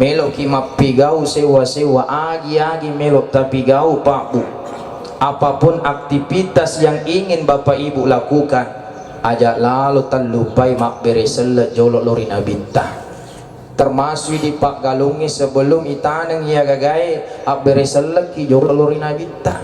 melok ki mapigau sewa-sewa agi-agi melok tapigau Pak Bu. Apapun aktivitas yang ingin Bapak Ibu lakukan, ajak lalu terlupai mak bereselet jolok lori nabintah. Termasuk di Pak Galungi sebelum itaneng ya gagai ab bereselet ki jolok lori nabintah.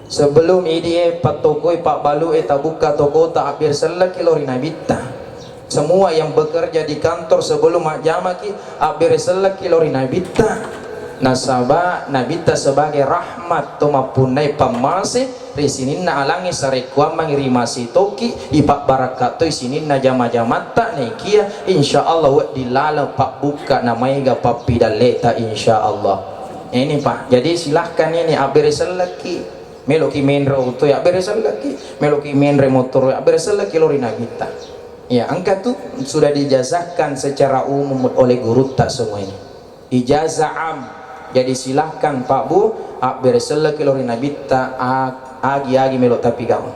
Sebelum ini Pak Tokoi Pak Balu eta buka toko tak ab bereselet ki lori nabintah. Semua yang bekerja di kantor sebelum jama ki ab bereselet ki lori nabintah. Nasabah nabita sebagai rahmat tomapunai pamase risininna alangi sarekwa mangirimasi toki ipak barakato isininna jama-jamata nekia insyaallah wa dilala Pak buka namanya papi daleta insyaallah. Ini Pak, jadi silahkan ini abereselaki meloki menro to ya abereselaki meloki menre motor ya abereselaki lori nabita. Ya, angka tuh sudah dijazahkan secara umum oleh guru tak semua ini. Ijazah am. Jadi silahkan Pak Bu bereselek lori nabita agi-agi melok tapi kau.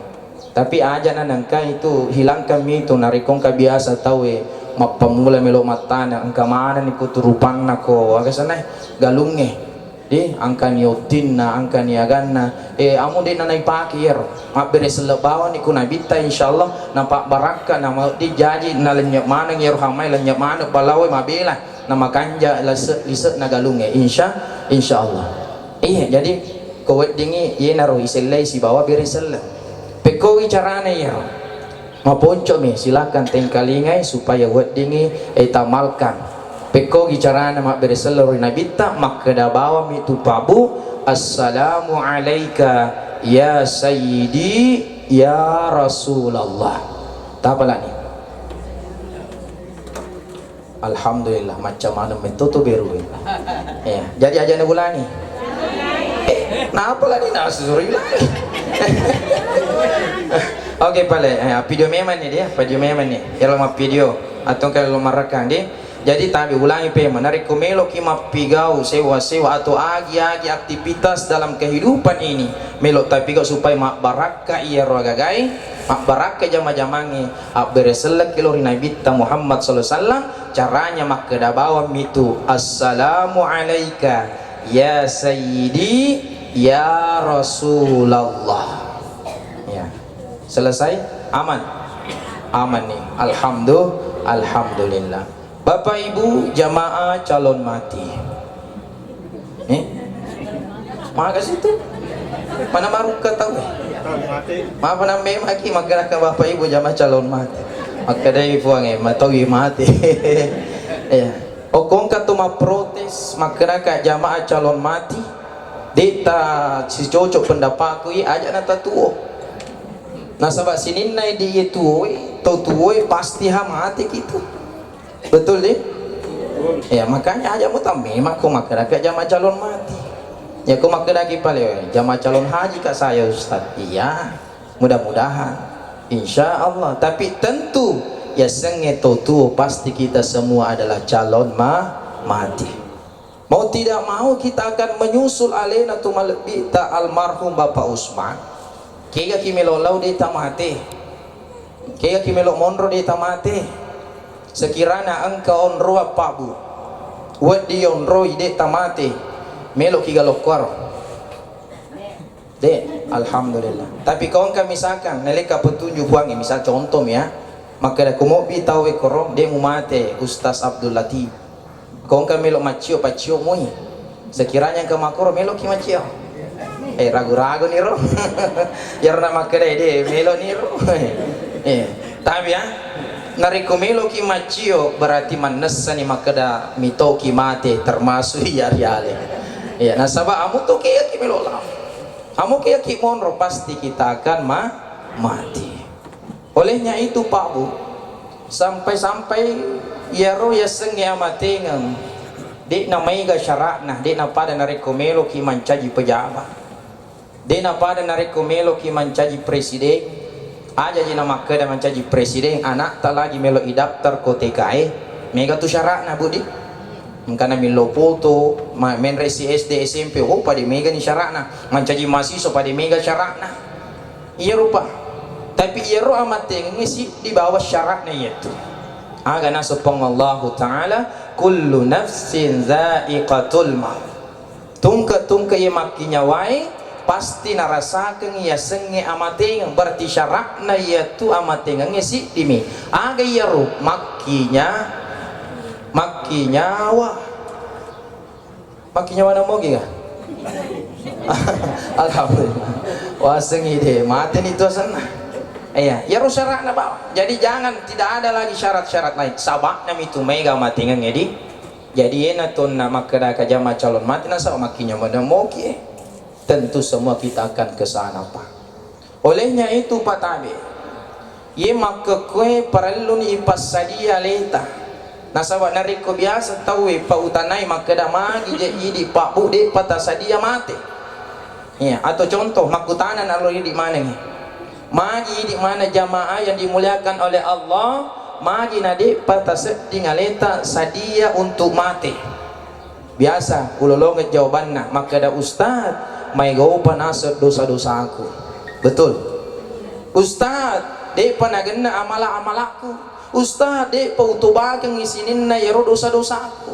Tapi aja nanangka itu hilangkan itu narikong ka biasa tahu mapamula melok matana angka mana ni kuturupan nako aga sana galunge di angka niotinna angka niaganna amu de nanai pakir bereselek bawa ni kunabita insyaallah nampak baraka nama dijaji nalenya mana nyer hamai lenya mana balawe mabela nama kanja liset nagalunge insyaallah. Iya jadi kowet dingi ye naro iselai si bawa beresel peko carane ya maponco me silakan tengkalingai supaya wet dingi tamalkan peko carana mak beresel ri nabita makada bawa mitu pabu assalamu alayka ya sayyidi ya Rasulullah tapalani. Alhamdulillah macam mana metutu beru ya jadi aja ulangi kenapa lagi nasuri lagi oke pale video memang nih dia video memang nih kalau mau video atau kalau merekam deh jadi tapi ulangi pe menarik kumelo ki mapigau sewa-sewa atau agi-agi aktivitas dalam kehidupan ini melok tapi kau supaya mak baraka iya rogagai mak baraka jama-jamangi bereselek kilori Nabi Muhammad sallallahu alaihi wasallam caranya mak kedabawa mitu assalamu alayka ya sayyidi ya Rasulullah ya selesai aman nih alhamdulillah. Bapak Ibu jamaah calon mati makasih tuh mana baru ketahui maaf namanya maki masyarakat Bapak Ibu jamaah calon mati maka dari buang matawi mati ya okong katuma protes masyarakat jamaah calon mati dita si cocok pendapatku aja nata tuo nasabak sinin nai di itu tuoi pasti mati gitu betul deh ya makanya aja mutam memang kau masyarakat jamaah calon mati ya kau masyarakat pale jamaah calon haji kak saya Ustaz iya mudah-mudahan insya Allah tapi tentu ya senge tuh pasti kita semua adalah calon mati mau tidak mau kita akan menyusul alena tumalbita almarhum Bapak Usman kaya kimelolau di tamate kaya kimelo monro di tamate sekiranya engkau onro Pak Bu wad di onro ide tamate melo kigalokor de alhamdulillah tapi kau engkau misalkan nalika petunjuk buangi misal contoh ya maka aku mau bitawe korong de mu mate Ustaz Abdul Latif kau engkau melo macio pacio mui sekiranya engkau makoro melo ki macio ragu-ragu nih roh ya nama kedai de melo nih roh tapi ya nariko melo ki macio berarti manessani makada mitoki mate termasuk ya riale ya nasaba amu to kaya ki melo lah amu kaya ki monro pasti kita akan mati olehnya itu Pak Bu sampai ya ro ya seng ya mate ngam di namai ga syarakna di napada nariko melo ki mancaji pejabat di napada nariko melo ki mancaji presiden aja jina makada mencaji presiden anak tak lagi melo daftar ko TKI mega tu syaratna budi mengkana milo foto men resi SD SMP pada mega ni syaratna mencaji mahasiswa pada mega syaratna iya rupa tapi iya rupa amat ngisi di bawah syaratna itu aga nasupang Allah Ta'ala kullu nafsin za'iqatul maut. Tungka ye makinya wae pasti narasakeun ya senge amateng, berarti syaratna ya tu amateng ngesi dimi aga ya ru makinya wah makinya mana mogi ga alhamdulillah wah sengi deh maten itu sana iya ya ru syaratna bawa. Jadi jangan, tidak ada lagi syarat-syarat lain sabakna itu mega matengan ngedi. Jadi enak tuh nama kedaka jama calon mati nasa makinya mana mogi. Tentu semua kita akan ke sana Pak. Olehnya itu Pak Tabe, ye maka kue perlu ni ipas sadia leta. Nasabak nariko biasa tahu Pak utanai maka dah magi je idi Pak bude patah sadia mati. Ya, atau contoh makutana naluri di mana ni? Magi di mana jamaah yang dimuliakan oleh Allah, magi nade patah seding aleta sadia untuk mati. Biasa ulolonget jawabanna maka ada ustad mai gaupan asad dosa-dosa aku. Betul ustad dek panagena amala-amalaku, ustad dek pautubakan ngisininna yaro dosa-dosa aku.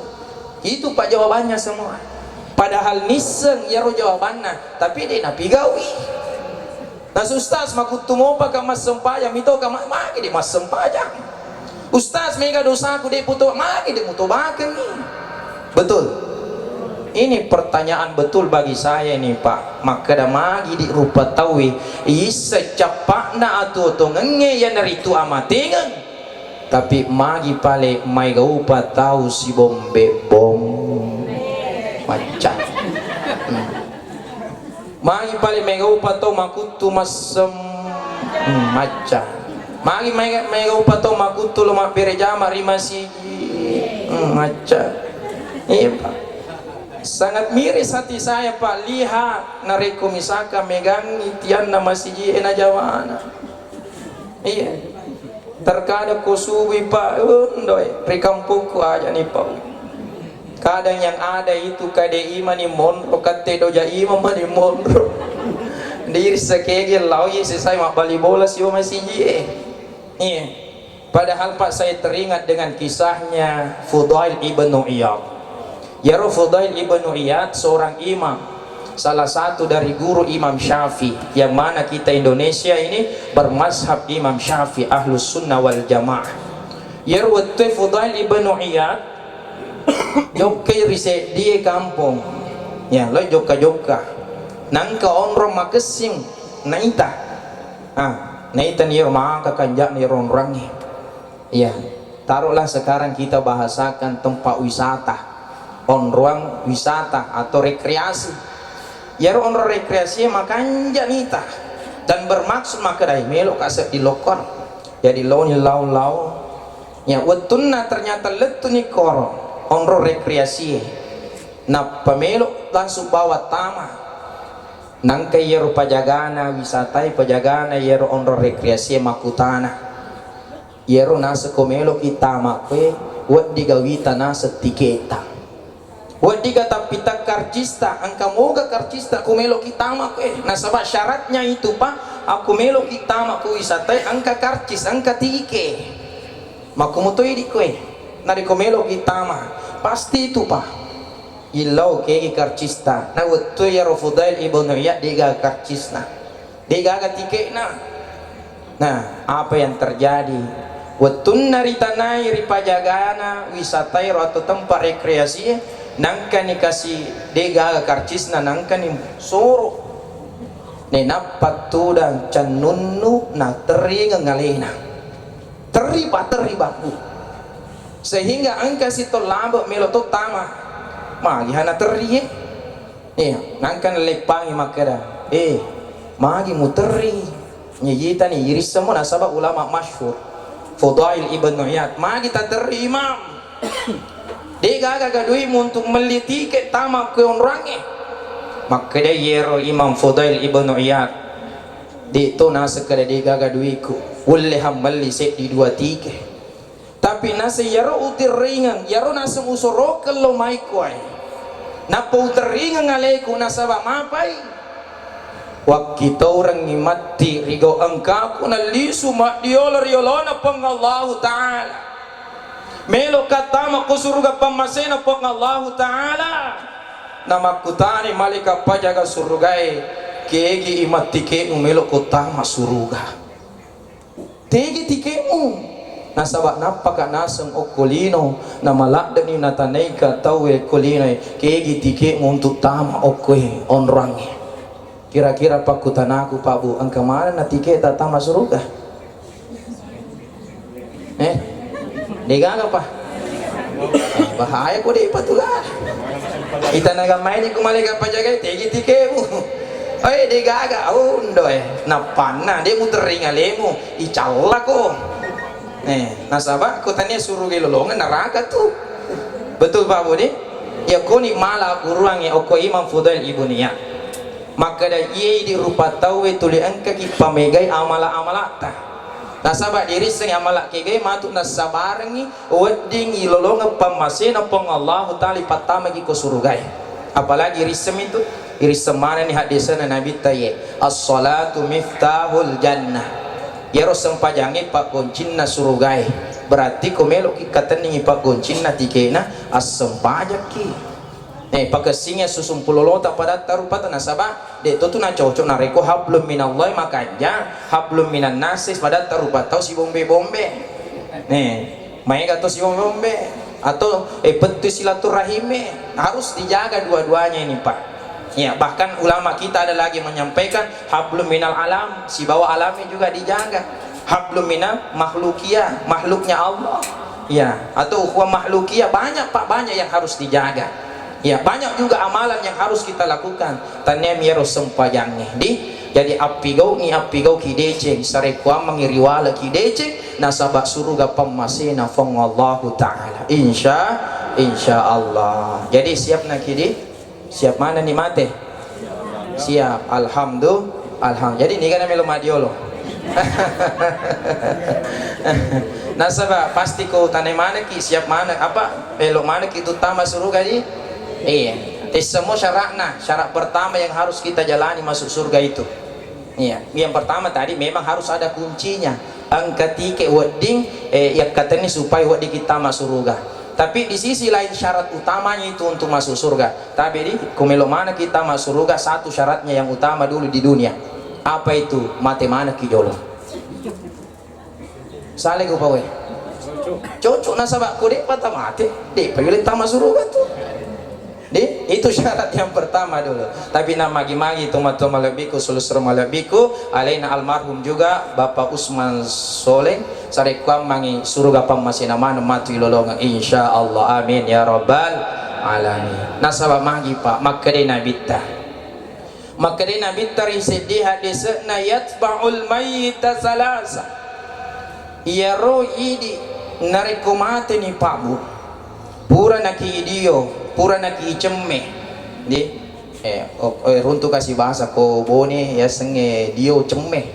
Itu Pak jawabannya semua, padahal niseng yaro jawabannya tapi dia napi gawi. Nah ustaz makutumopa ka mas sempaya mito ka magi di mas sempaya. Ustaz mega dosaku dek putu magi dek mutubakan nih. Betul. Ini pertanyaan betul bagi saya ini Pak. Maka dah magi di rupa tawi isa capakna atu to ngenge yang dari tu amatingan. Tapi magi pale mai gaupa tahu si bombe bom macam. Magi pale mai gaupa tahu makutu masem macam. Magi mai gaupa tahu makutu lo mak berejama rimasi macam. Iya Pak. Sangat miris hati saya Pak, lihat nareko misaka megang itian nama siji ena jawana. Iya terkadang kusubi Pak undoy prikampungku aja nih Pak. Kadang yang ada itu kade imani monro kate doja imam mani monro diri sekegel lawi sesai mak bali bola sio masiji iya. Padahal Pak saya teringat dengan kisahnya Fudail ibnu Iyad. Yaro Fudail ibnu Iyad seorang imam, salah satu dari guru Imam Syafi'i, yang mana kita Indonesia ini bermazhab Imam Syafi'i ahlus sunnah wal jamaah. Yaro Fudail ibnu Iyad jokai rise dia kampung ya lo joka nangka onro makesing naita naita ni maka kanjak ni ronrangi ya. Taruhlah sekarang kita bahasakan tempat wisata, ruang wisata atau rekreasi. Ya onro rekreasi makanja nita dan bermaksud maka dai melok kasep di lokor jadi launi lau ya wetunna ternyata letuni koro onro rekreasi na pamelo langsung bawa tama nangka yero pajagana wisata pajagana yero onro rekreasi makutana yero nasa komelo kita makwe wat digawita nasa tiketa wadi kata pita karcista angka moga karcista aku melo kita mak nasabah syaratnya itu Pak aku melo kita mak wisata angka karcis angka tike maku mutoi di kue nari komelo kita mak pasti itu Pak ilau kegi karcista na waktu ya Fudail ibnu Iyad diga karcisna diga tike nah apa yang terjadi waktu nari tanai ripajagana wisata atau tempat rekreasi nangka ni kasih dega karcisna nangka ni soro ni napat tu dan canunnu na teringa ngalena terlibat sehingga angka situ lambak melotot tama magi hana teri nangka lepangi makada magi muteri nyita ni iris semua nasabah ulama masyhur Fudail ibnu Iyad magi tak terima dia gadui untuk beli tiket tamak ke orangnya maka dia yero Imam Fudail ibnu Iyad di itu nasa kada dia gaduiku boleh hambali set di dua tiket tapi nasa yero utir ringan yero nasa usoro kalau mai kuai napa utir ringan aleku nasa ba mapai waktu orang ni mati rigo angka ku na lisu mak diolor yolona pang Allah Ta'ala melo katama ko surga pamasena pang Allah Ta'ala nama kutani malika pajaga surgai kegi imatike melo kotama surga tegi tikemu nasabak napaka nasem okolino na malakda ni natanay ka tawe kolino kegi tike untuk tama okoy onrangi kira-kira pakutanaku pabu ang kamana na tike tatama suruga degaga pa bahaya ko di patuga ita nagamay ni kumalika pa jagay tegi tike mo ay degaga undoy napana de mo teringali mo icalla ko nasabak kutanya suruh gelolongan neraka tuh betul Pak Budi ya kuni mala kuruangi oko Imam Fudail Ibnuya maka da iya di rupa tahu tuli angka ki pamegai amala amalata nasabak diri sing amala kigai matu nasabarangi wedding ilolongan pamasena pang Allah Ta'ala patama ki ko surugai apalagi risem itu risem mana nih hadisana Nabi taye as-salatu miftahul jannah ya rosem pajangi pak goncin na surugai berarti komelo ki kateningi pak goncin na tikena asem pajak ki pakasingnya susum pulolota pada tarupata nasaba de tu na cocok na reko hablum minallah makanya hablum minan nasis pada tarupata si bombe main kata si bombe atau petu silaturahime harus dijaga dua-duanya ini Pak. Ya, bahkan ulama kita ada lagi menyampaikan hablum minal alam, si bawah alamnya juga dijaga. Hablum minal makhlukiyah, makhluknya Allah. Ya, atau ukhuwah makhlukiyah banyak Pak, banyak yang harus dijaga. Ya, banyak juga amalan yang harus kita lakukan. Tanya miro sempajangnya jadi apigau ki deceng sarekwa mangiriwala ki deceng nasabak suruga pamasena fong Allah Ta'ala insya Allah. Jadi siap nak kidi siap mana nih mate siap alhamdulillah jadi ini kan melo madiolo nasaba pasti kau tane mana ki siap mana apa melo mana ki itu tama surga di iya semua syarat pertama yang harus kita jalani masuk surga itu iya yang pertama tadi memang harus ada kuncinya angka tike wedding yang katanya supaya wedding kita masuk surga. Tapi di sisi lain syarat utamanya itu untuk masuk surga. Tapi di kumelo mana kita masuk surga satu syaratnya yang utama dulu di dunia. Apa itu? Mate mana kijolo. Sale ko pawe. Cocok nasabak ko di pata mate. Di pagili ta masuk surga tuh. Di itu syarat yang pertama dulu. Tapi nama magi-magi tomato malabiku sulusur malabiku alaina almarhum juga Bapak Usman Soleh sarekwam mangi surga pamasina mana matu ilolongan insyaallah amin ya rabbal alamin. Nasaba magi Pak makadina bitta risidi hadisna yatba'ul mayyita salasa ya roidi narekomate ni Pak Bu pura nakidio pura naki cemme di runtuh kasih bahasa ko bone ya senge dio cemme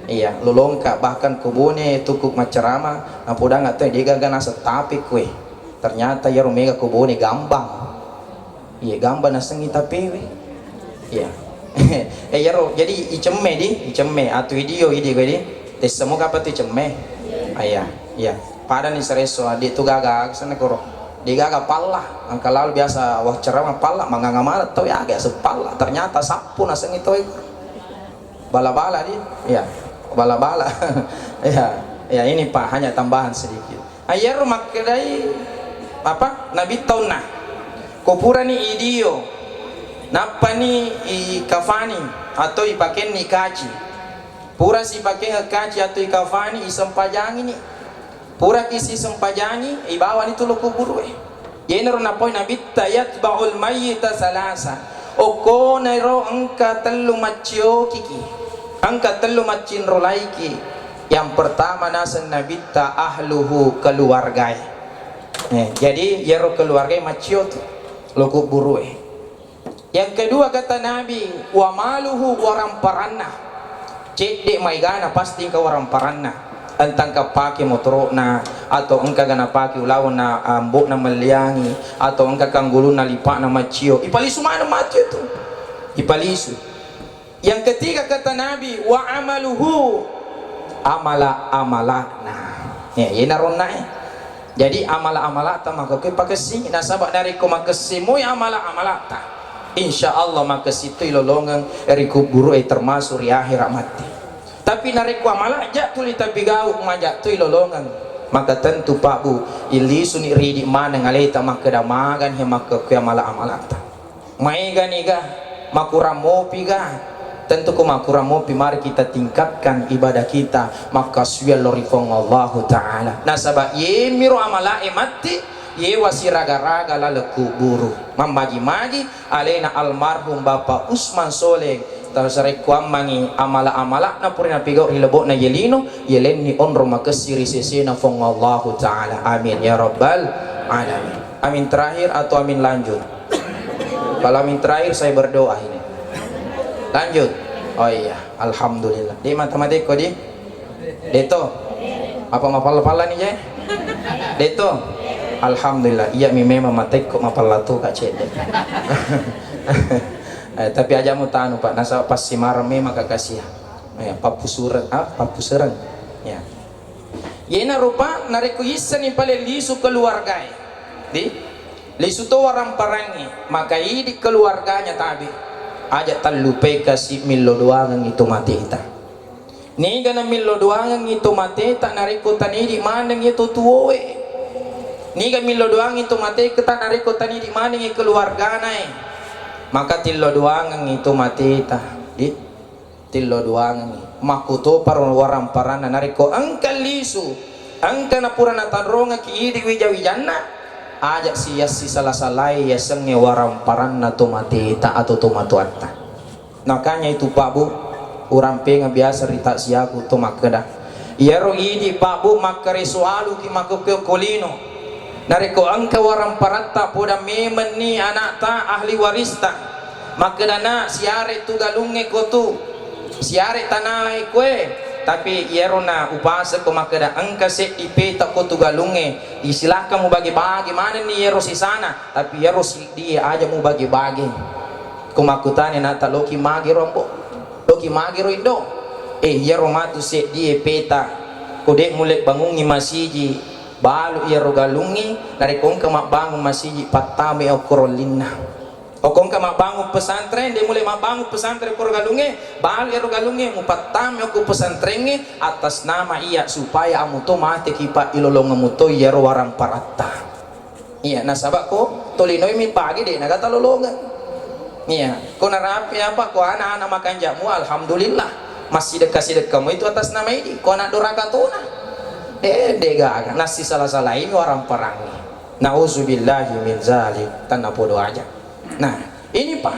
iya lolongka bahkan ko bone tukuk macerama napoda nggak tahu dia gagan asa tapi kue ternyata ya romega ko bone gambang iya gambang nasengi tapi iya ya ro jadi icemme atau dio ide gue di tes semua apa tuh cemme ayah iya pada nih sereso adik tuh gagak sana koro digaga pala angka lalu biasa wah ceramah pala mangangamala tau ya agak sepala ternyata sapu naseng itu bala-bala dia ya bala-bala ya ini Pak hanya tambahan sedikit ayar makedai apa nabi tauna kopura ni idio napa ni i kafani atau i pakai ni kaci pura si pakai kaci atau i kafani i sempajangi ni pura kisi sempajangi ibawa itu lo kubur ya ini rona poin nabi tayat baul mayyita salasa oko nero angka telu macio kiki angka telu macin rolaiki yang pertama nasan nabi ta ahluhu keluarga jadi yero keluarga macio tu lo kubur yang kedua kata nabi wa maluhu warang paranna cek dek maigana pasti ke warang paranna entang kapaki motorna atau engka gana paki ulawan na ambok na meliangi atau engka kanggulu na lipa na macio ipalisu mana macio itu ipalisu. Yang ketiga kata Nabi wa amaluhu amalana ya ini naronna Jadi amala-amalata maka kowe pakesi nasabak dari ko makesi moy amala-amalata. Insyaallah maka situ ilolongan eri kuburu termasuk ri akhirat mati. Tapi nariko amala ja tuli tabigau majak tu ilolongan. Maka tentu Pak Bu ili suni ridi mana ngaleta maka damagan he maka kowe amala-amalata. Maiga niga makuramopi piga. Tentu ko makuramopi mari kita tingkatkan ibadah kita maka swallorifong Allah Ta'ala nasabak ye miro amala mati ye wasiraga-raga laleku buru mambagi-magi alena almarhum Bapak Usman Soleh terus rekwam mangi amala-amala na puri na pigaw hilabok na yelino yelen ni onro makasiri sesena fong Allah Ta'ala amin ya rabbal alamin. Amin terakhir atau amin lanjut? Kalau amin terakhir saya berdoa ini lanjut. Oh iya, alhamdulillah. Di matematika di deto apa mapal-palan nih ya deto alhamdulillah iya mi memang matek kok mapal latu kak cede. Tapi aja mau tanu Pak nasa pas si marah memang kakasih ya papusuran ya yena rupa nariku isan ni pale lisu keluarga di lisu to warang parangi maka ini keluarganya tabi aja talupe kasih milo doangan itu mati kita ni gana milo doangan itu mati tak nariko tani di mana itu tuwe ni gana milo doangan itu mati kita nariko tani di mana itu keluarga nai maka tilo doangan itu mati ta di tilo doangan makuto paron warang parana nariko angkal lisu angka na purana tanronga ki di wijawijana ajak si salah-salai ya senge waram paranna tomatita atau tomatuata makanya itu Pak Bu urang penga biasa rita siaku to makeda yero idi Pak Bu makare soalu ki makuke kolino nariko angka waram paratta poda memen ni anak ta ahli warista makeda na siare tu galunge kotu siare tanai kue tapi yerona upasa ko makada angka se ipeta ko tugalunge isilahkan mo bagi-bagi mana ni yero si sana tapi yero si dia aja mo bagi-bagi kumakutani na taloki magi rombo loki magi ro indo yero matu se dia peta ko dek mulai bangungi masiji balu yero galungi dari kong ka mabangun masiji patame o korolina o kong ka mabangun pesantren dia mulai mabangun pesantren ko galunge bal ero galunge mupatame ko pesantren atas nama iya supaya amu to mate kipa ilolong amu to yero warang paratta iya nasabak ko tolinoy mi pagi de nagata lolongan iya ko narapi apa ko anak-anak makan jamu alhamdulillah masih dekat kamu itu atas nama ini ko anak dorakatuna dega nasi salah-salah ini warang perang nauzubillahi min zalik tanah podo aja. Nah ini Pak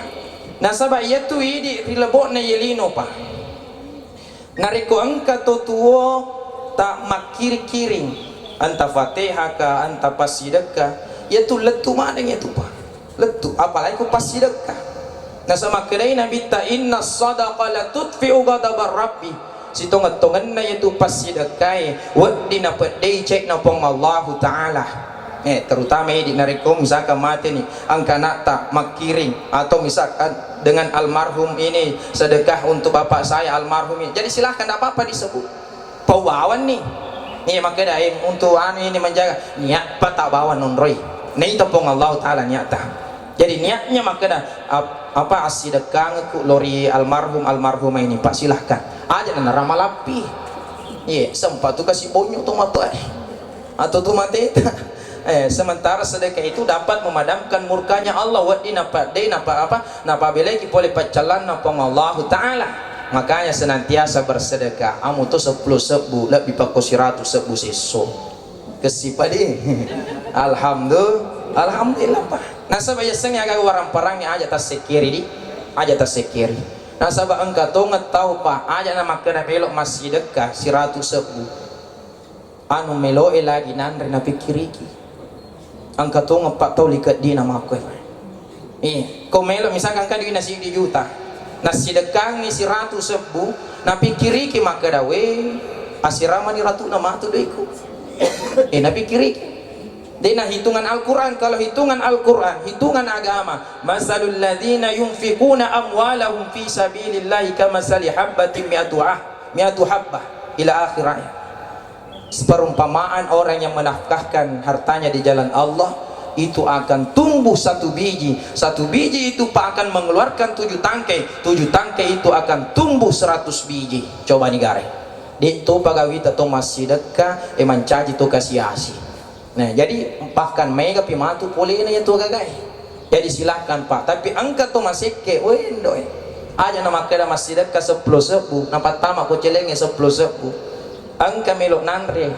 nasabak yaitu ini rilebok na yelino Pak nariko angka tutuo tak makiri-kiring anta fatihah ka anta pasidaka yaitu letu mana itu Pak letu apalagi ku pasidaka nasama kedai nabi ta inna sadaqa la tudfi'u ghadabar rabbi sitongan-tongan na yaitu pasidakai wadina pedai cek na pong Allah Ta'ala terutama di nariko misalkan mati nih angka nak makiring atau misalkan dengan almarhum ini sedekah untuk bapak saya almarhum ini jadi silahkan tidak apa-apa disebut pawawan nih maka daim untuk ini menjaga niat tak bawa nonroi nih tepung Allah Ta'ala niat jadi niatnya maka dah apa asidekah ku lori almarhum ini Pak silahkan aja dan ramalapi sempat tuh kasih bonyo tuh mata atau tuh mati sementara sedekah itu dapat memadamkan murkanya Allah wa napa beleki boleh pacalan napa Allah Ta'ala makanya senantiasa bersedekah amu tu 10 sebu lebih pakai 100 sebu seso kesipadi alhamdulillah Pak nasabah yasengnya agak warang parangnya aja tas sekiri nasabah engkau tongat tahu Pak aja nama kena belok masih dekah 100 sebu anu meloe lagi nandre na pikiriki angka to ngapak tau likat di nama aku kau melo misalkan kan di nasi di juta nasi dekang ni 100 sebu na pikiriki maka dawe asirama ni ratu nama tu deku na pikiriki dena hitungan Al-Quran kalau hitungan Al-Quran hitungan agama masalul ladzina yunfikuna amwalahum fi sabilillahi kamasali habbatin mi'atu habbah ila akhir ayat Perumpamaan orang yang menafkahkan hartanya di jalan Allah itu akan tumbuh satu biji itu Pak akan mengeluarkan 7 tangkai itu akan tumbuh 100 biji. Coba nih gare di to pagawita to masih sedekah mancaji to kasih asi. Nah jadi bahkan mega pimatu poli ini itu gagai. Jadi silahkan Pak, tapi angkat to masih ke wendo aja nama kira masih sedekah 10.000 nampak tamak ko celenge 10.000 angka melok nanre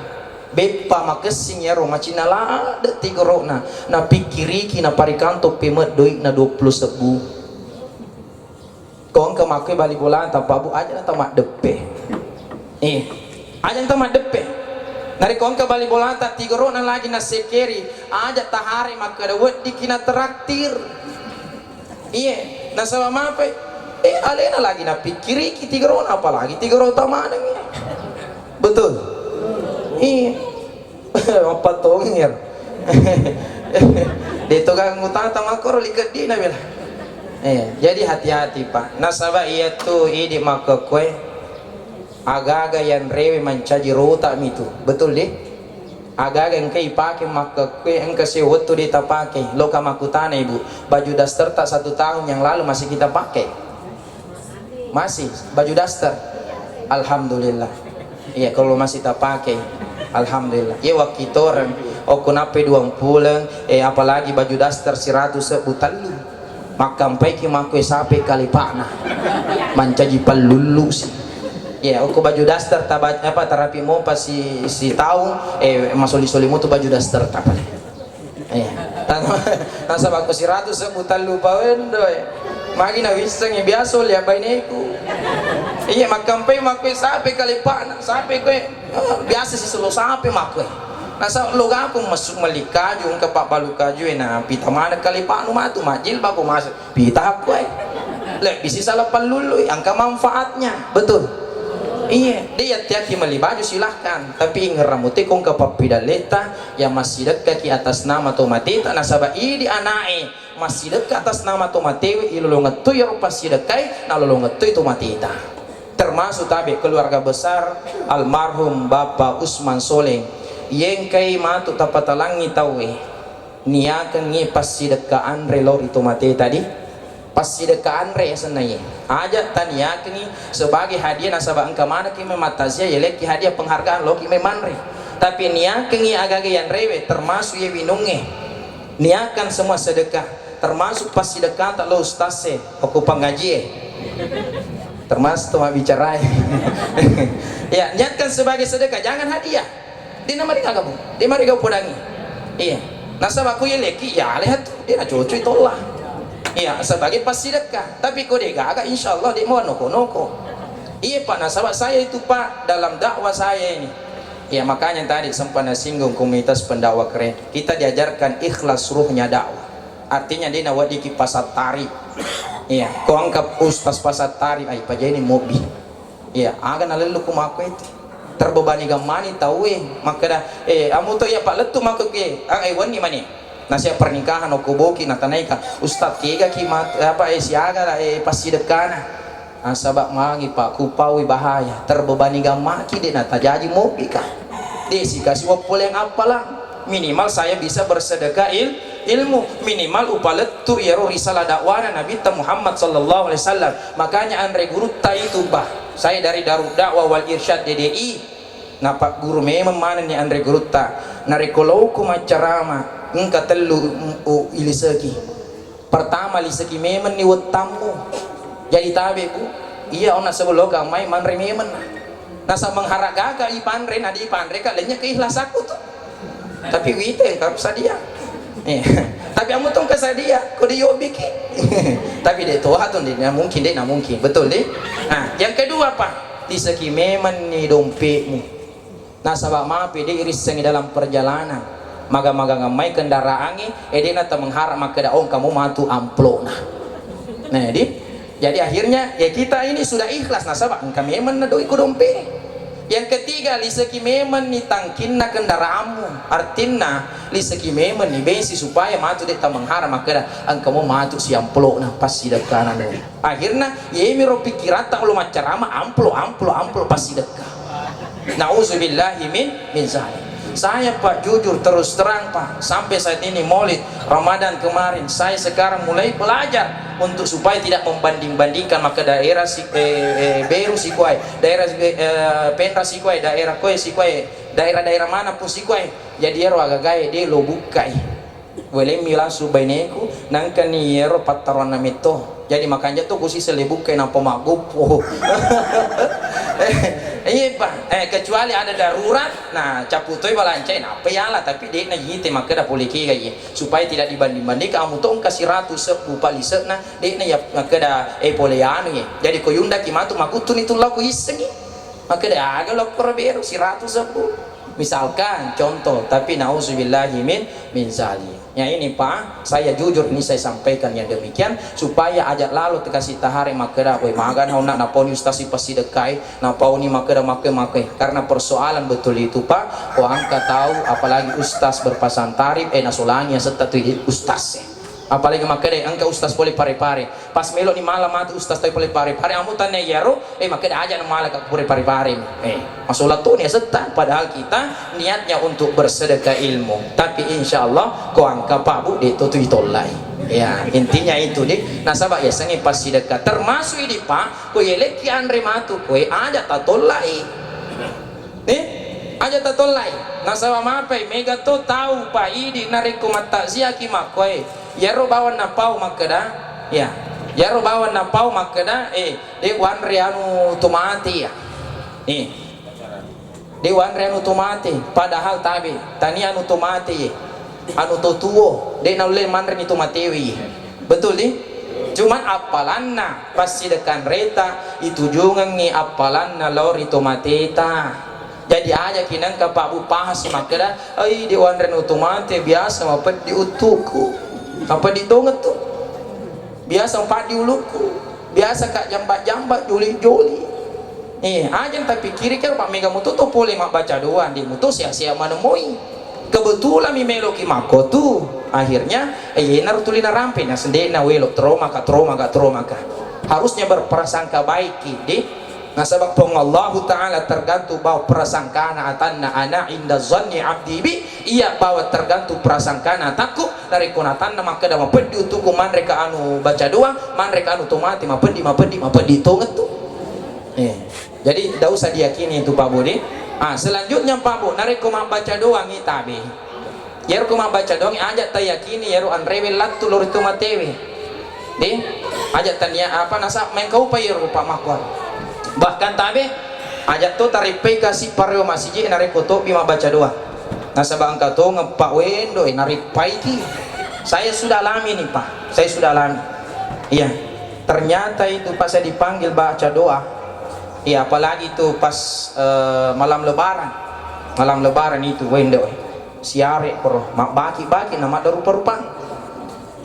bepa makesing ya roma cina la de tigoro na pikiriki na parikanto pemet doik na 20.000 kau angka makwe bali bola tanpa bu aja na tamak depe aja na tamak depe nari kau angka bali bola ta tigoro na lagi na sekeri aja tahari maka da wet dikina traktir na sama mape alena lagi na pikiriki tigoro na apalagi tigoro tamanang betul apa tongir di tukang utang tamakor likat di nabila jadi hati-hati Pak nasabah iya tuh ini maka kue agak-agak yang rewe mencaji rota itu betul deh agak-agak yang kei pakai maka kue engkau sewot tuh kita pakai lo kamakutana ibu baju daster tak 1 tahun yang lalu masih kita pakai masih baju daster alhamdulillah. Iya kalau masih tak pakai alhamdulillah ya waktu itu orang kunape 20 apalagi baju daster 100 sebutan lu makampai ki makwe sape kali pakna mancaji palulu sih ya baju daster tabat apa terapi mau pas si tahu masoli mu tuh baju daster tapale nasa baku 100 sebutan lu pawendo magi na wisang biasa lihat baineku iya makampai makwe sape kali pak sape kue biasa sih selo sape makwe nasa loga aku masuk melikaju ke pak balu kaju na pita mana kali pak nu matu majil baku masuk pita kue lek bisi salah palulu angka manfaatnya betul iya dia tiap meli baju silahkan tapi ngeramuti kong ke papidaleta yang masih dekat ki atas nama tomatita nasabah di anai masih dekat atas nama tomatewi ilolo ngetui ya pasti dekai nalolo ngetui tomatita termasuk tabe keluarga besar almarhum Bapak Usman Soleng yang kai matu tapatalangi tawe niakan ngi pasti dekat andre lor itu mate tadi pasti dekat andre senai aja taniakan ngi sebagai hadiah nasabah engka mana ki mematazia yeleki hadiah penghargaan lo ki memanre tapi niakan ngi agak yang rewe termasuk ye winunge niakan semua sedekah termasuk pasti dekat tak lo ustase aku pengaji termasuk tuh bicara ya niatkan sebagai sedekah jangan hadiah di nama dia kamu di mari kau podangi iya nasabah aku ya leki ya lihat dia nak cucu tolak iya sebagai pasti sedekah tapi kau dia agak insyaallah dia mau noko iya Pak nasabah saya itu Pak dalam dakwah saya ini ya makanya tadi sempat singgung komunitas pendakwah keren kita diajarkan ikhlas ruhnya dakwah artinya dia nawadi ki pasar tari iya kau anggap ustaz pasar tari ay paja ini mobil iya agan alelu kumaku itu terbebani gamani tahu maka dah amu to ya Pak letu maka ke wani mani nasi pernikahan aku boki natanaika ustaz kega ki apa siaga pasti dekana sabak mangi Pak kupawi bahaya terbebani gamaki dia nata jadi mobil kah desi kasih wapol yang apalah minimal saya bisa bersedekah ilmu minimal upalet tu ya risalah dakwana Nabi Muhammad sallallahu alaihi wasallam makanya Andre Guru itu bah saya dari Darul Dakwah wal Irsyad DDI napa guru memang mana nih Andre Guru nari kalau ku macarama engka telu iliseki pertama liseki memang ni wetamu jadi tabe bu iya ona sebelum gamai manre memang nasa mengharga ka ipandre nadi ipandre ka lenya keikhlas aku tuh tapi wite tak bisa dia tapi amu tong kesadia kau dia bikin tapi dia tuh hatun dia mungkin betul deh nah yang kedua Pak di segi memang nih dompetmu nasabah maaf dia iris sengi dalam perjalanan maga-maga ngamai kendaraannya dia nata mengharap maka daong kamu matu amplok nah jadi akhirnya ya kita ini sudah ikhlas nasabah kami memang nado ikut dompet yang ketiga liseki memang ni tangkinna kendaraanmu artinya liseki memang ni bensi supaya matu deta mengharap maka angkamu matu si amplok nah pasti dekana akhirnya ya miro pikiran tak lu macarama amplo pasti dekah Nauzubillahi min zalik. Saya Pak jujur terus terang Pak, sampai saat ini Maulid Ramadan kemarin saya sekarang mulai belajar untuk supaya tidak membanding-bandingkan maka daerah Beru Sikuai, daerah Penra Sikuai, daerah Koe Sikuai, daerah-daerah mana pun Sikuai. Jadi ero agak gaya dia lo bukai. Boleh milah subaineku nangkani ero pataron namito. Jadi makanya tuh kusi selebukai nampo magupo. Iya Pak, kecuali ada darurat, nah caputoi balancain apa ya lah, tapi dia na yite maka dah boleh kira ye supaya tidak dibanding-banding kamu tuh kasih ratus sepu palisek nah dia na ya maka dah boleh anu ye. Jadi koyunda kimatu makutun itu laku isengi maka dah agak lokor beru si ratus sepu. Misalkan contoh, tapi nauzubillahi min zalim. Ya ini Pak, saya jujur ini saya sampaikan yang demikian supaya ajak lalu terkasih tahari makeda we magan hauna naponi ustasi pasti dekai napauni makeda make karena persoalan betul itu Pak. Ko angka tahu apalagi ustaz berpasang tarif nasolani serta tu ustaz apalagi makanya angka ustaz boleh pare-pare pas melo ni malam mati ustaz tapi boleh pare-pare amu tanya yaro makanya aja malah kak boleh pare-pare masalah tuh nih setan padahal kita niatnya untuk bersedekah ilmu tapi insyaallah ko angka Pak Bu itu ditolai ya intinya itu deh nasabah ya sangi pas sedekah termasuk ini Pak ko yeleki andre matu ko aja tatolai aja tatolai nasabah mapai mega to tahu Pak idi nariko mata ziaki makoe yaro bawan napau makeda ya yaro bawan napau makeda de wan rianu tumati ya de wan rianu tumati padahal tabi tani anu tumati anu tutuo de naule manre ni tumatewi betul nih cuman apalanna pasti dekan reta itu jungang ni apalanna lori tumateta jadi aja kinang ka Pak Bu pahas makeda di wan rianu tumati biasa mapet diutuku apa ditonget tuh biasa empat diuluku biasa kak jambat joli aja tapi kiri kan Pak Mega mutu tuh boleh mak baca doang di mutu sia-sia mana moi kebetulan mi meloki mako tuh akhirnya nar tulina rampe na sendiri na welok trauma ka harusnya berprasangka baik di nah sebab pengallahu ta'ala tergantung bahwa prasangkana atanna ana inda zanni abdi bi iya bahwa tergantung prasangkana takku dari kunatanna maka dah mapedi untuk mereka anu baca doa mereka anu tomati mapedi tonget tuh jadi tidak usah diyakini itu Pak Budi selanjutnya Pak Bu nareko baca doa ngitabe yaru kuma baca doa aja tayakini yaru anrewe latu lor itu matewe deh aja tanya apa nasa main kau pa yaru Pak Makwar bahkan tabe ajak tuh taripai kasih pareo masjid narik foto bima baca doa nasabah angka tuh ngepak wendo naripai ki saya sudah alami nih Pak saya sudah alami iya ternyata itu pas saya dipanggil baca doa iya apalagi itu pas malam lebaran itu wendo siare pro mak baki nama rupa-rupa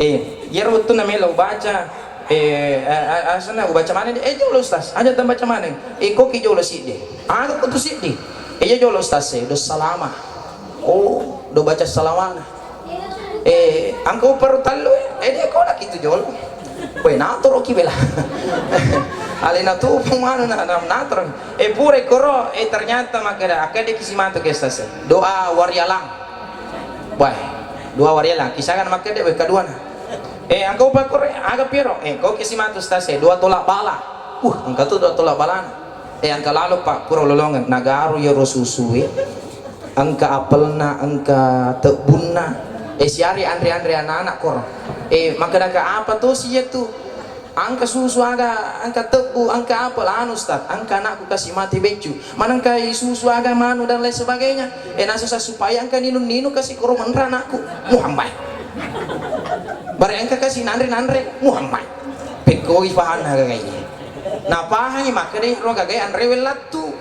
ya waktu namanya lo baca asana baca mana dia jolo ustaz aja tambah baca mana kok ki jolo sih deh aku putus sih deh jolo ustaz do salama do baca salamana angkau perlu talu dia kau nak itu jolo nato roki bela alena tu pemanu nato pure koro ternyata makanya akade kisimanto ke ustaz doa warialang doa warialang kisahkan makanya dia kedua angkau pakor agak piro kau kisimanto stase dua tolak bala angka tuh dua tolak bala angka lalu Pak puro lolongan nagaru ya rosusui angka apelna angka tebunna siari andre anak kor maka naga apa tuh sih itu angka susu aga angka tebu angka apel anu Ustaz angka anakku kasih mati becu manangkai susu aga manu dan lain sebagainya nasusa supaya angka ninu kasih koroman anakku Muhammad barang angka kasih nandre Muhammad pekoi pahan harga kayaknya nah pahan maka deh lo kagak andre welatu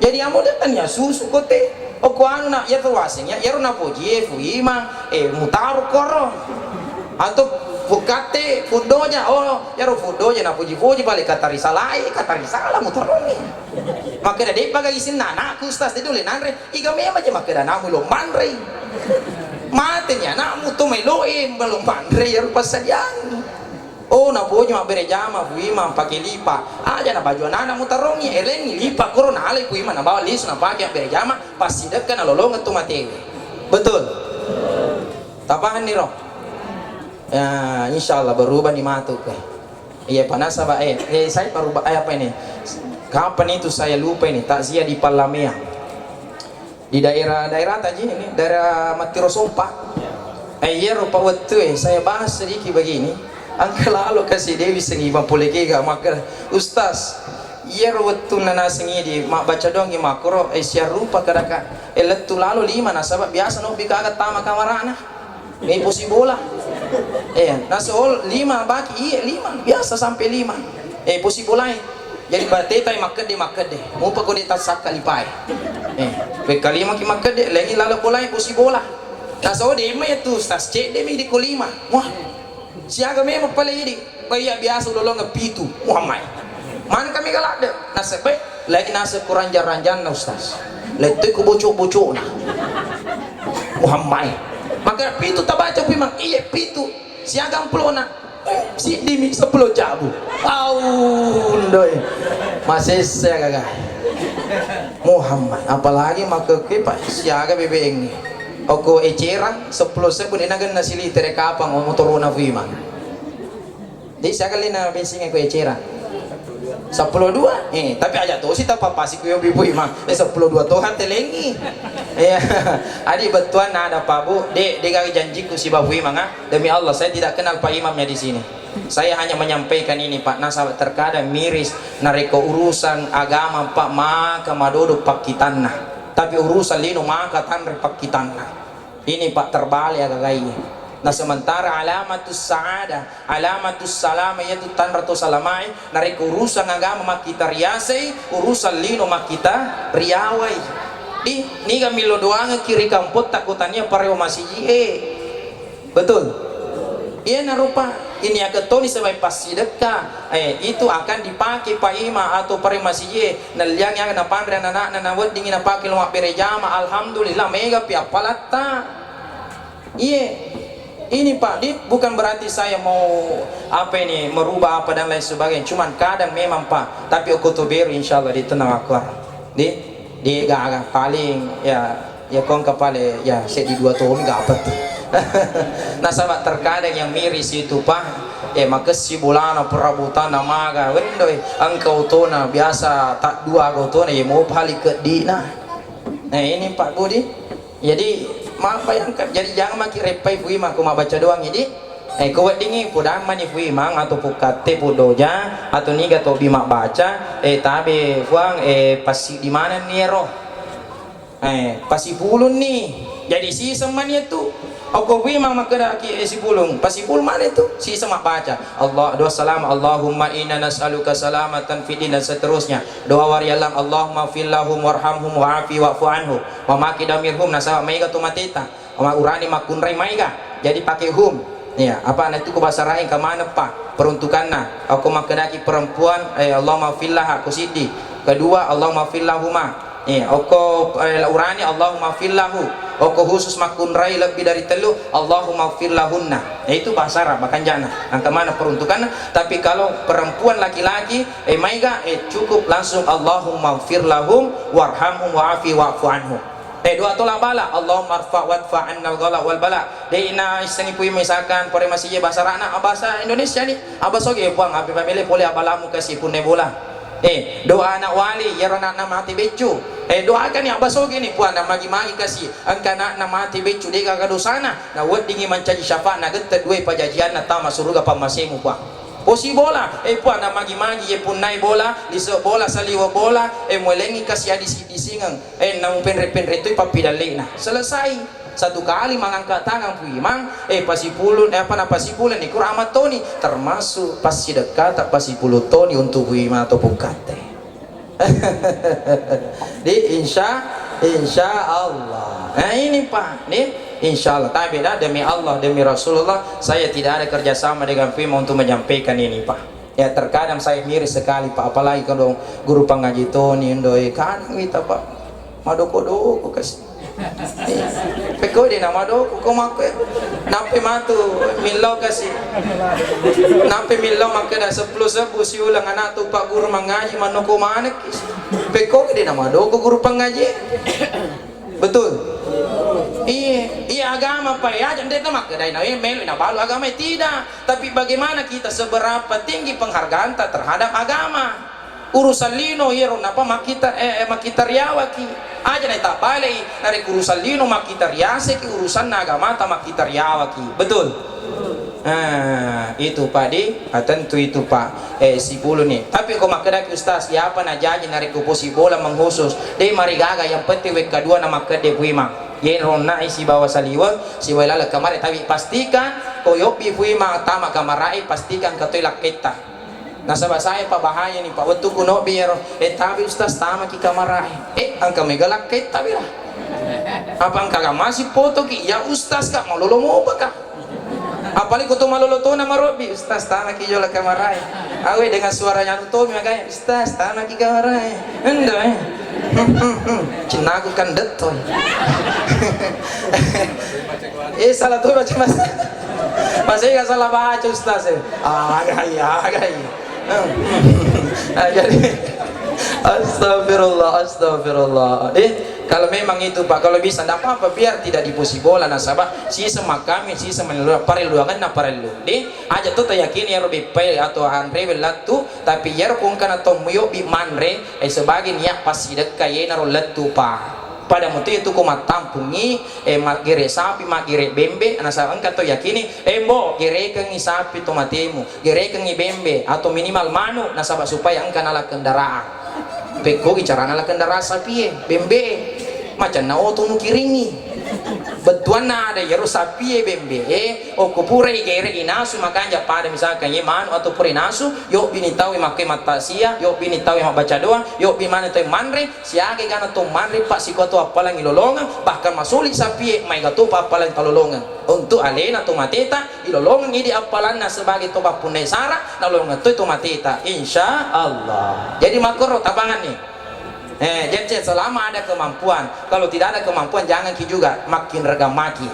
jadi amu datang ya susu kote ko anu nak ya terwasing ya runa puji fuima mutaru koro atau bukate fudonya ya ro fudonya na puji balik kata risalah mutaroni maka deh bagai isin anakku ustaz itu le nandre iga mema aja maka namu lo mandre matenya nakmu tuh meloin belum pandre ya rupa sadian oh na bojo mak berejama fuima pakai lipa aja na baju anak mutarongi elengi lipa corona ale fuima na bawa lis na pakai berejama pasti dekat na lolong tu mati betul tapahan nih roh ya insyaallah berubah nih matuk iya panas apa saya berubah apa ini kapan itu saya lupa ini takziah di Palamea di daerah tadi ini daerah Matirosompa iya rupa waktu saya bahas sedikit begini angka lalu kasih Dewi sengi 50 giga maka Ustaz iya waktu nana sengi di mak baca dong di makro siar rupa kadaka letu lalu 5 nasabah biasa no bika tama kamarana ini posi bola nasool 5 baki iya 5 biasa sampai 5 posi bola jadi bateta makan deh mau pakai di tas kalipai bekali maki makan deh lagi lalu bola posi bola nasool demi itu Ustaz cek demi di kulima wah siaga memang pala ini kaya biasa udah lo ngepitu Muhammad mana kami galak deh nasib lagi nasib kuranjar-ranjan na Ustaz letu ku bocok-bocok na Muhammad maka pitu tak baca memang iya pitu siaga amplo na si dimi 10 jabu doi masih saya gagah Muhammad apalagi maka kipas siaga bebeng Oko eceran 10 sebun inagan nasi liter kapang o motor na fuima. Di sakali na bensin ko eceran. 12 tapi aja tuh sih tapa pasi ko yobi fuima. 12 Tuhan telengi. Adi betuan ada Pak Bu, dek kaki janjiku si Bapak Imam demi Allah saya tidak kenal Pak Imamnya di sini. Saya hanya menyampaikan ini Pak nasabah terkadang miris nareko urusan agama Pak maka madodo Pak kitanna. Tapi urusan lino maka tanre pakitanna ini Pak terbalik agak gaya nah sementara alamatus sa'ada alamatus salama yaitu tanratu salamai narik urusan agama mak kita riasai urusan lino mak kita riawai di ni kami lo doang kiri kamput takutannya pareo masih betul iya narupa ini agak toni sebagai pasti dekat itu akan dipakai Pak Ima atau pare masih naliang yang na pandre anak na nawat dingin na pakai lumak berejama alhamdulillah mega pihak palata iya ini Pak di bukan berarti saya mau apa ini merubah apa dan lain sebagainya cuman kadang memang Pak tapi okutoberu insyaallah di tenang akar di gak paling ya kong kapale ya saya di 2 tahun gak apa tuh nah sahabat terkadang yang miris itu Pak maka si bulana perabutan namaga wendoi engkau tona biasa tak 2 kau tona mau balik ke dina nah ini Pak Budi jadi maaf bayangkan jadi jangan maki repai fuima aku mau baca doang ini kau dingi pudang mani fuima atau pukate pudoja atau niga to bima baca tabe fuang pasti di mana nih roh pasti pulun nih jadi si semuanya tuh aku memang makada ki si pulung pasti pul mana itu si semak baca Allah doa salam Allahumma inna nas'aluka salamatan fid din dan seterusnya doa warialam Allahumma fillahum warhamhum wa'afi wa'fu anhu wa makidamirhum nasaba maiga tu matita wa urani makunrai maiga jadi pakai hum ya apa nanti ku bahasa lain ke mana Pak peruntukannya aku makadaki perempuan Allahumma fillah aku sidi kedua Allahumma fillahuma oko urani Allahumma fillahu oko khusus makunrai lebih dari telu Allahumma firlahunna itu bahasa Arab bahkan jana angka mana peruntukan tapi kalau perempuan laki-laki maiga cukup langsung Allahumma firlahum warhamhum wa'afi wa'fu anhum doa tolak bala Allahumma arfa' wadfa' annal ghala wal bala deina isengi pui misalkan pore masih bahasa Arab bahasa Indonesia nih abasoge buang api pamile pole abalamu kasih pun bola doa anak wali ya anak mati becu doakan ya baso gini puan na magi-magi kasih angka nak mati becu dia kagak dosana na wad dingi mancaji syafaat na genta dua pajajian na tama suruga pamasemu puan posi bola puan na magi-magi pun naik bola liso bola saliwa bola muelengi kasih adisi disingang na penre-penre itu papidalena selesai satu kali mengangkat tangan puimang pasipulun pasipulun ikur amat toni termasuk pasi dekat tak pasipuluh toni untuk puimang atau pukate di insya Allah nah ini Pak nih insya Allah tapi beda demi Allah demi Rasulullah saya tidak ada kerjasama dengan puimang untuk menyampaikan ini Pak ya terkadang saya miris sekali Pak apalagi kalau guru pengaji toni indoi kadang kita Pak madoko-doko kasih Peko di nama do ko make nampe matu milau kasih nampe milau make dah 10 sebu si ulang anak tu pak guru mengaji manoko mana kis peko di nama do ko guru pengaji betul. Iya agama pak ya jangan kita mak kedai naik melu na balu agama tidak, tapi bagaimana kita seberapa tinggi penghargaan terhadap agama. Urusan lino hero napa makita riawaki aja nih tak balik dari urusan lino makita riase ki urusan agama tak makita riawaki betul. Itu pak di tentu itu pak si bulu nih tapi kau makedaki ustaz ya apa najaji nari kuposi bola menghusus deh mari gaga yang penting wek kedua nama kede puima yen rona isi bawa saliwa si walala kamar tapi pastikan koyopi puima tama kamarai pastikan katolak kita. Nah sahabat saya pak bahaya nih pak waktu kuno biar tapi ustaz tama ki kamarai angka megalak kita bila apa angka masih foto ki ya ustaz kak mau lolo mau apa kak apalagi kutu maloloto nama Robi ustaz tanah ki jola kamarai awe dengan suaranya nutomi makanya ustaz tanah ki kamarai enggak cinaku kan detoy salah tuh baca masih nggak salah baca ustaz agak jadi astagfirullah kalau memang itu pak kalau bisa tidak apa-apa biar tidak dipusi bola nasabah si semakami si semenelur pariluangan na parilu aja tuh yakin ya Robi pay atau andre belatu tapi ya rukun atau muyo bi manre sebagian ya pasti dekai naro letu pa pada mutu itu ko matampungi magire sapi magire bembe nasabah engka to yakini bo gire kang sapi tomatemu gire kang bembe atau minimal manu nasabah supaya engka nala kendaraan peko bicara nala kendaraan sapi bembe macam na oto nu kiringi betuan na ada yaro sapi bembe o kupure gere inasu makanya pada misalkan yeman atau pure nasu yo binitawi make matasia yo binitawi baca doa yo bimana to manre siage gana to manre pak sikoto apalang ilolongan bahkan masuli sapi mai gato apalang talolongan untuk alena to mateta ilolongan ini apalan na sebagai to bapunai sara nolongan to mateta insyaallah jadi makro tabangan nih jadi selama ada kemampuan kalau tidak ada kemampuan jangan ki juga makin regam maki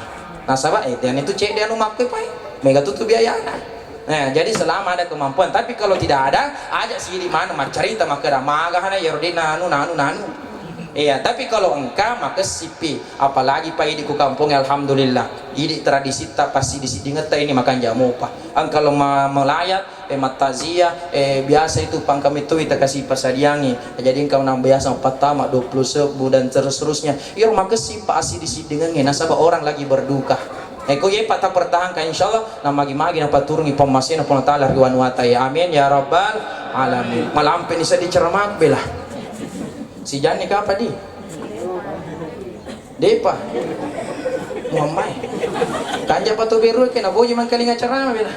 nasabah dan itu cek dia nu makai pai mega tutup biaya jadi selama ada kemampuan tapi kalau tidak ada ajak si di mana cerita maka ada magahana yordina nanu iya tapi kalau engkau maka sipi apalagi pak di ku kampung alhamdulillah ini tradisi tak pasti di sini ngeta ini makan jamu pak kalau melayat matazia biasa itu pang kami tuh kita kasih pasadiangi jadi engkau nang biasa 4 tamak 20 sebu dan terusnya iya maka si pak asi di sini dengan nasabah orang lagi berduka kau ye patah pertahankan insyaallah nama magi napa turungi pemasin apa taala riwan wata ya amin ya rabbal alamin malam penisa dicermak belah si Jani ke apa di? Depa Muhammad kanja patu biru kena boji man kalinga carama bila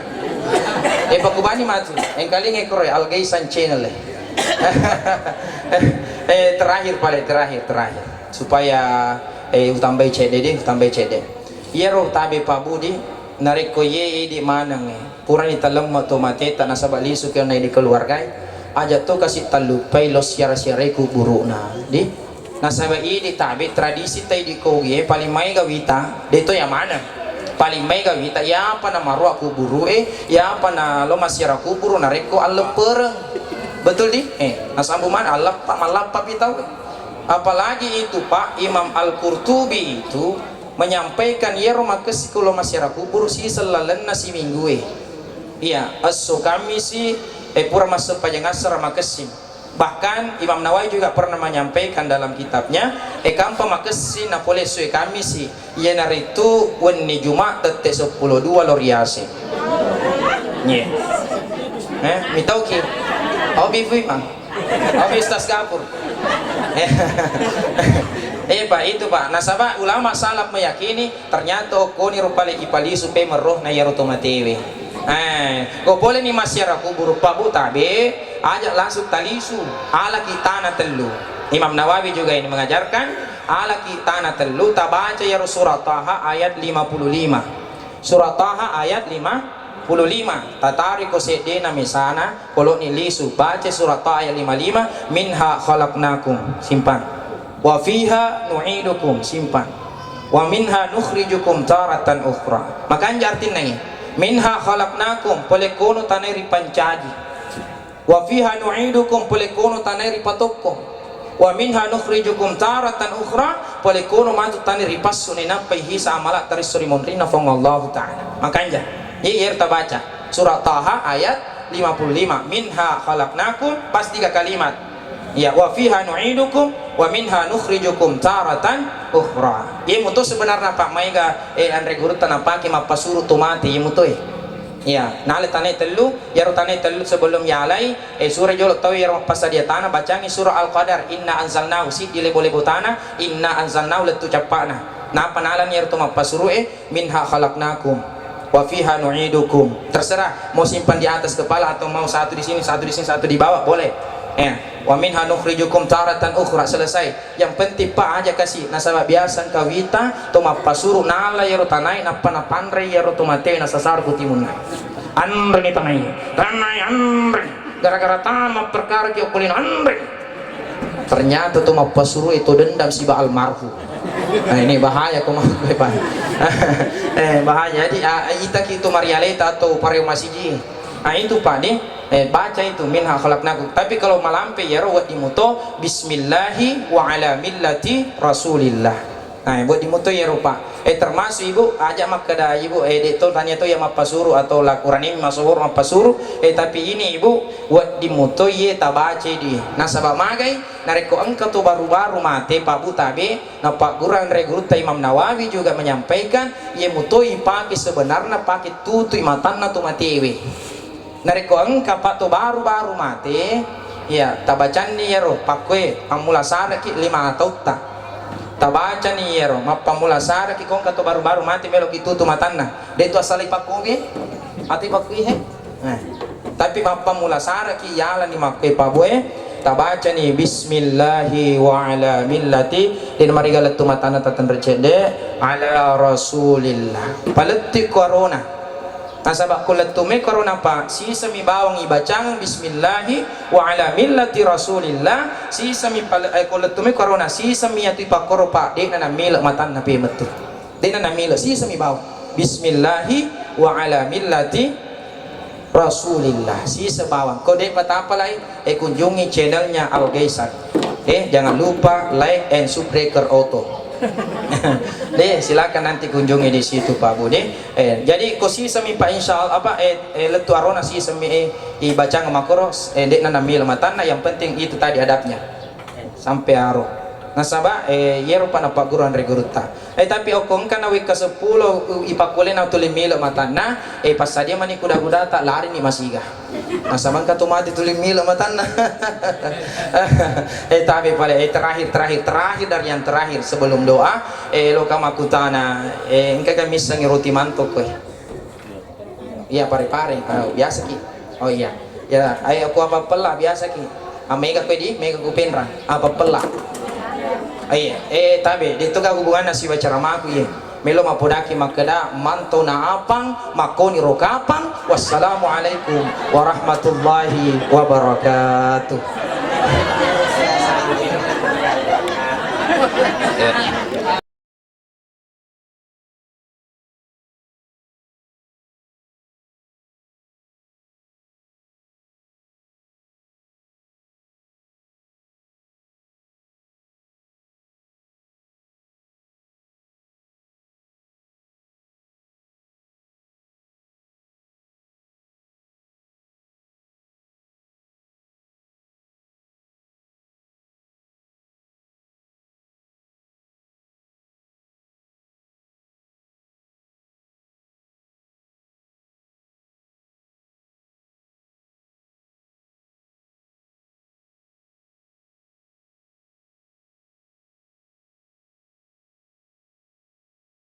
Depa kubani matu yang kalinga kroy algaisan channel terakhir supaya utambai cede iya roh tabe pabudi nareko ye di manang kurang italam mateta nasabah lisu kaya na di keluarga aja tuh kasih talupai los siara-siarai kuburu di nasabah ini tabi tradisi tay di kogi paling mai gawita dito yang mana paling mai gawita ya apa nama ruak kuburu ya apa na lo masiara kuburu nareko alepereng betul di nasambu mana alapa malapa pitau apalagi itu pak Imam Al-Qurtubi itu menyampaikan ya rumah kesikulo masiara kuburu si selalan nasi minggu iya aso kami si pura masuk panjang asar makesin bahkan Imam Nawawi juga pernah menyampaikan dalam kitabnya kampa makesin napole sue kami si ia naritu wani Jumat tete 12 loriase mitau ki obi mang obi ustaz gapur pak itu pak nasabah ulama salaf meyakini ternyata koni rupale ipali supaya meroh na yarotomatewe kau boleh nih masyarakat kubur pabu tabe ajak langsung talisu ala kita na telu Imam Nawawi juga ini mengajarkan ala kita na telu tabaca ya surat Taha ayat 55 surat Taha ayat 55 tatari ko sedena misana kalau ni lisu baca surat Taha ayat 55 minha khalaqnakum simpan wa fiha nu'idukum, simpan, wa minha nukhrijukum taratan ukhra. Maka artinya ini minha khalaqnakum polekono taneri pancaji, wa fiha nu'idukum polekono taneri patokko, wa minha nukhrijukum taratan ukhra polekono matu taneri passu nenampai hisa amala tarisuri monrina fong Allah ta'ala. Makanya ini kita baca surah Taha ayat 55, minha khalaqnakum pas 3 kalimat ya, wa fiha nu'idukum wa minha nukhrijukum taratan ukhra. Ye muto sebenarnya Pak Maiga andre guru tanah paki mapasuru tomati ye muto ya nale tanai telu ya tanai telu sebelum yalai surah jolok tahu ya pas dia tanah bacangi surah Al-Qadar inna anzalnahu si dile boleh botana inna anzalnahu letu capana na panalan ya to mapasuru minha khalaqnakum wa fiha nu'idukum. Terserah mau simpan di atas kepala atau mau satu di sini satu di sini satu di bawah boleh wa minha nukhrijukum taratan ukhra. Selesai. Yang penting Pak aja kasih nasabah biasa kawita to mapasuru nala yaro tanai napa napandre yaro to mate na sasar kutimun andre ni tanai andre gara-gara tanah perkara ki okulin andre ternyata to mapasuru itu dendam si ba almarhum. Nah ini bahaya kok Pak. Bahaya. Jadi kita gitu marialeta atau pario masiji. Nah itu Pak nih baca itu minha khalaqnakum. Tapi kalau malampe ya rawat dimuto bismillahi wa ala millati rasulillah. Nah buat dimuto ya rupa termasuk ibu aja makada ibu itu tanya itu ya mapasuru atau lakuran ini masuk mapasuru tapi ini ibu buat dimuto ye tabace di nasabah magai nareko engkau tu baru-baru mate Pak Butabe na Pak Guru Andre Guru Imam Nawawi juga menyampaikan ye mutoi pakai sebenarnya pakai tutui matanna tu matewe nareko engkau Pak tu baru-baru mate ya tabacan ni ya roh pakwe amula saraki 5 atau tak tabaca ni yero mapamula sara ki kong kato baru-baru mati melo gitu tu matanna de tu asali pakubi ati pakui tapi mapamula sara ki yala ni makke paboe tabaca ni bismillahi wa ala millati din marigala tu matanna tatan recede ala rasulillah paletti corona nasabak kuletume corona pa si sami bawang ibacang bismillahi wa ala millati rasulillah si sami kuletume corona si sami atu pakoro pa de na mila matan na pe metu de na mila si sami bawang bismillahi wa ala millati rasulillah si sebawang kode patapalai kunjungi channelnya Al Gaisan jangan lupa like and subscribe auto. Deh silakan nanti kunjungi di situ Pak Budi. Jadi kosi sami Pak insyaallah apa letu arona si sami ibaca ngamakoro dek nana mil matana yang penting itu tadi adabnya sampai aro nasaba yero pana Pak Guru Andre Guruta tapi okong kana wika 10 ipakule na tuli mil matana pas sadia mani kuda-kuda tak lari ni masiga nasaman ka tumati tuli mil matana tapi pale terakhir dari yang terakhir sebelum doa lo kamakutana engka kami sangi roti mantok iya pare-pare biasa ki oh iya ya ayo aku apa pela biasa ki mega pedi mega kupendra apa pela iya tapi dito ka hubungan si bacara maku ye melo mapodaki makada manto na apang makoni rokapang wassalamualaikum warahmatullahi wabarakatuh.